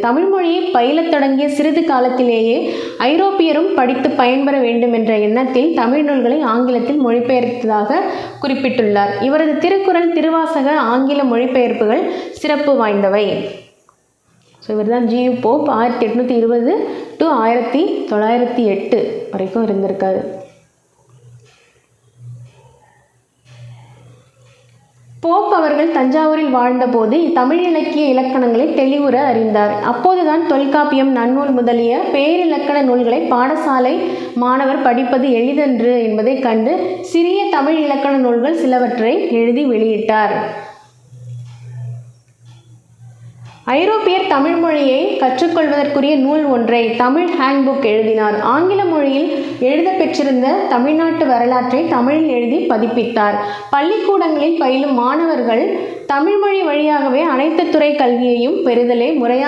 தமிழ் மொழியை பயிலத் தொடங்கிய சிறிது காலத்திலேயே ஐரோப்பியரும் படித்து பயன்பெற வேண்டும் என்ற எண்ணத்தில் தமிழ் நூல்களை ஆங்கிலத்தில் மொழிபெயர்த்ததாக குறிப்பிட்டுள்ளார். இவரது திருக்குறள், திருவாசக ஆங்கில மொழிபெயர்ப்புகள் சிறப்பு வாய்ந்தவை. ஸோ இவர் தான் ஜி.யு. போப் 1820 to 1908 வரைக்கும் இருந்திருக்காரு. போப் அவர்கள் தஞ்சாவூரில் வாழ்ந்தபோது தமிழ் இலக்கிய இலக்கணங்களை தெளிவுற அறிந்தார். அப்போதுதான் தொல்காப்பியம், நன்னூல் முதலிய பேரிலக்கண நூல்களை பாடசாலை மாணவர் படிப்பது எளிதன்று என்பதை கண்டு சிறிய தமிழ் இலக்கண நூல்கள் சிலவற்றை எழுதி வெளியிட்டார். ஐரோப்பியர் தமிழ் மொழியை கற்றுக்கொள்வதற்குரிய நூல் ஒன்றை, தமிழ் ஹேண்ட்புக் எழுதினார். ஆங்கில மொழியில் எழுத பெற்றிருந்த தமிழ்நாட்டு வரலாற்றை தமிழில் எழுதி பதிப்பித்தார். பள்ளிக்கூடங்களில் பயிலும் மாணவர்கள் தமிழ் மொழி வழியாகவே அனைத்து துறை கல்வியையும் பெறுதலே முறையான